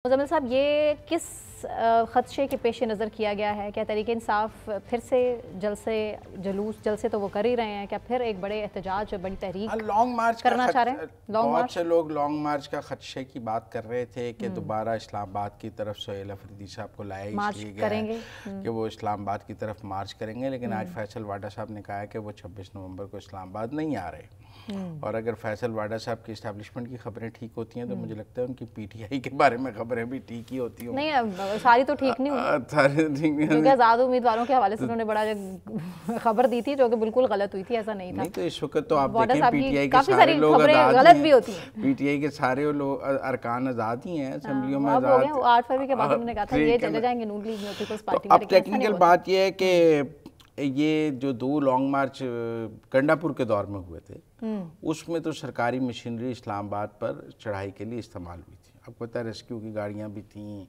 مزمل صاحب، یہ کس خدشے کے پیش نظر کیا گیا ہے؟ کیا تحریک انصاف پھر سے جلسے تو وہ کر ہی رہے ہیں، کیا پھر ایک بڑے احتجاج بڑی تحریک لانگ مارچ کرنا چاہ رہے ہیں؟ بہت سے لوگ لانگ مارچ کا خدشے کی بات کر رہے تھے کہ دوبارہ اسلام آباد کی طرف سہیل افریدی صاحب کو لایا اس لیے گیا ہے کہ وہ اسلام آباد کی طرف مارچ کریں گے، لیکن آج فیصل واڈا صاحب نے کہا ہے کہ وہ 26 نومبر کو اسلام آباد نہیں آ رہے۔ اور اگر فیصل واڈا صاحب کی اسٹیبلشمنٹ کی خبریں ٹھیک ہوتی ہیں تو مجھے لگتا ہے ان کی پی ٹی آئی کے بارے میں خبریں بھی ٹھیک ہی ہوتی ہوں۔ نہیں، ساری تو ٹھیک نہیں ہوئی، کیونکہ آزاد امیدواروں کے حوالے سے انہوں نے بڑا خبر دی تھی جو کہ بالکل غلط ہوئی تھی، ایسا نہیں تھا۔ نہیں تو اس وقت تو آپ دیکھیں پی ٹی آئی کے سارے لوگ غلط بھی ہوتی ہیں، پی ٹی آئی کے سارے لوگ ارکان آزاد ہی ہیں، اسمبلیوں میں آزاد۔ 8 فروری کے بعد انہوں نے کہا تھا یہ چلے جائیں گے نون لیگ میں، پیپلز پارٹی میں۔ اب ٹیکنیکل بات یہ ہے کہ یہ جو 2 لانگ مارچ گنڈا پور کے دور میں ہوئے تھے، اس میں تو سرکاری مشینری اسلام آباد پر چڑھائی کے لیے استعمال ہوئی تھی۔ آپ کو پتہ ہے ریسکیو کی گاڑیاں بھی تھیں،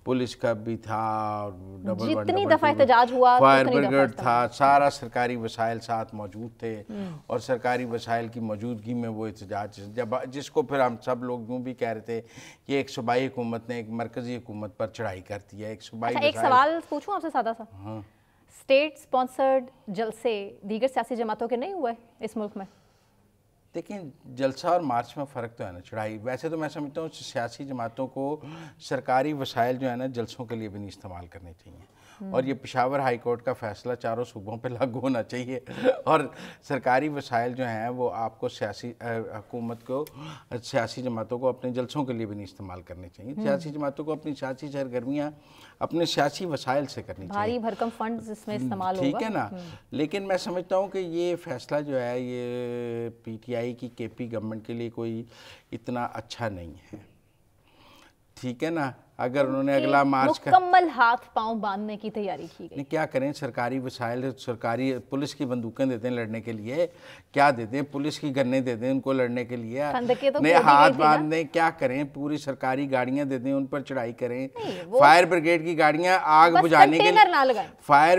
پولیس کا بھی تھا، جتنی دفعہ احتجاج ہوا فائر بریگیڈ تھا، سارا سرکاری وسائل ساتھ موجود تھے، اور سرکاری وسائل کی موجودگی میں وہ احتجاج جس کو پھر ہم سب لوگ یوں بھی کہہ رہے تھے کہ ایک صوبائی حکومت نے ایک مرکزی حکومت پر چڑھائی کرتی ہے۔ ایک سوال پوچھوں آپ سے سادہ سا، اسٹیٹ سپانسرڈ جلسے دیگر سیاسی جماعتوں کے نہیں ہوئے اس ملک میں؟ دیکھیں، جلسہ اور مارچ میں فرق تو ہے نا، چڑھائی۔ ویسے تو میں سمجھتا ہوں سیاسی جماعتوں کو سرکاری وسائل جو ہے نا جلسوں کے لیے بھی نہیں استعمال کرنے چاہیے، اور یہ پشاور ہائی کورٹ کا فیصلہ چاروں صوبوں پہ لاگو ہونا چاہیے، اور سرکاری وسائل جو ہیں وہ آپ کو حکومت کو سیاسی جماعتوں کو اپنے جلسوں کے لیے بھی نہیں استعمال کرنے چاہیے۔ سیاسی جماعتوں کو اپنی سیاسی سرگرمیاں اپنے سیاسی وسائل سے کرنی چاہیے، بھاری بھرکم فنڈز اس میں استعمال ہوگا، ٹھیک ہے نا۔ لیکن میں سمجھتا ہوں کہ یہ فیصلہ جو ہے یہ پی ٹی آئی کی کے پی گورنمنٹ کے لیے کوئی اتنا اچھا نہیں ہے، ٹھیک ہے نا۔ اگر انہوں نے اگلا مارچ مکمل ہاتھ پاؤں باندھنے کی تیاری کی گئی، کیا کریں؟ سرکاری وسائل، سرکاری پولیس کی بندوقیں دے دیں لڑنے کے لیے، کیا دے دیں؟ پولیس کی گنیں دے دیں ان کو لڑنے کے لیے، نہیں ہاتھ باندھ دیں، کیا کریں؟ پوری سرکاری گاڑیاں دے دیں، ان پر چڑھائی کریں۔ فائر بریگیڈ کی گاڑیاں آگ بجھانے کے لیے، فائر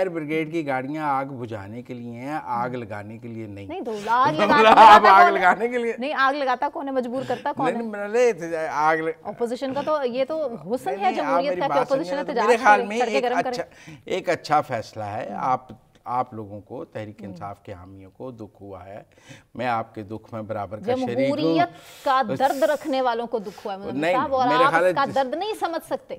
بریگیڈ کی گاڑیاں آگ بجھانے کے لیے ہیں، آگ لگانے کے لیے نہیں۔ آگ لگانے کے لیے نہیں، آگ لگاتا کون ہے، مجبور کرتا کون ہے؟ اپوزیشن کا تو یہ تو حسن ہے جمہوریت کا کہ اپوزیشن احتجاج میرے خیال میں ایک اچھا فیصلہ ہے۔ آپ لوگوں کو، تحریک انصاف کے حامیوں کو دکھ ہوا ہے، میں آپ کے دکھ میں برابر کا شریک ہوں۔ جمہوریت کا درد رکھنے والوں کو دکھ ہوا ہے اور آپ اس کا درد نہیں سمجھ سکتے۔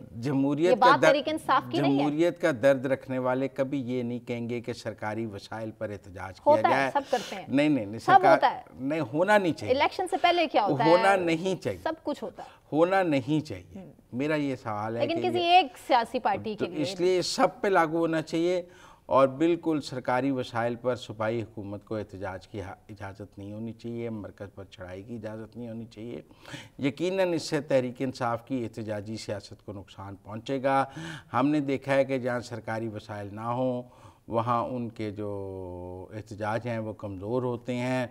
یہ بات تحریک انصاف کی نہیں ہے۔ جمہوریت کا درد رکھنے والے کبھی یہ نہیں کہیں گے کہ سرکاری وسائل پر احتجاج کیا جائے۔ سب کرتے ہیں، نہیں، سب ہوتا ہے، نہیں ہونا نہیں چاہیے۔ الیکشن سے پہلے کیا ہوتا ہے، ہونا نہیں چاہیے، سب کچھ ہوتا ہے، ہونا نہیں چاہیے۔ میرا یہ سوال ہے لیکن کسی ایک سیاسی پارٹی کے لیے، اس لیے سب پہ لاگو ہونا چاہیے، اور بالکل سرکاری وسائل پر صوبائی حکومت کو احتجاج کی اجازت نہیں ہونی چاہیے، مرکز پر چڑھائی کی اجازت نہیں ہونی چاہیے۔ یقیناً اس سے تحریک انصاف کی احتجاجی سیاست کو نقصان پہنچے گا۔ ہم نے دیکھا ہے کہ جہاں سرکاری وسائل نہ ہوں وہاں ان کے جو احتجاج ہیں وہ کمزور ہوتے ہیں،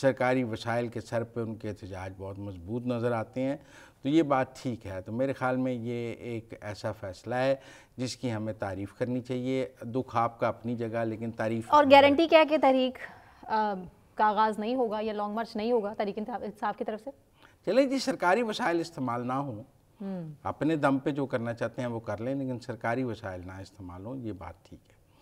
سرکاری وسائل کے سر پہ ان کے احتجاج بہت مضبوط نظر آتے ہیں۔ تو یہ بات ٹھیک ہے، تو میرے خیال میں یہ ایک ایسا فیصلہ ہے جس کی ہمیں تعریف کرنی چاہیے۔ دکھ آپ کا اپنی جگہ، لیکن تعریف اور گارنٹی کیا ہے کہ تحریک کا آغاز نہیں ہوگا یا لانگ مارچ نہیں ہوگا تحریک انصاف کی طرف سے؟ چلیں جی، سرکاری وسائل استعمال نہ ہوں، اپنے دم پہ جو کرنا چاہتے ہیں وہ کر لیں، لیکن سرکاری وسائل نہ استعمال ہوں، یہ بات ٹھیک ہے۔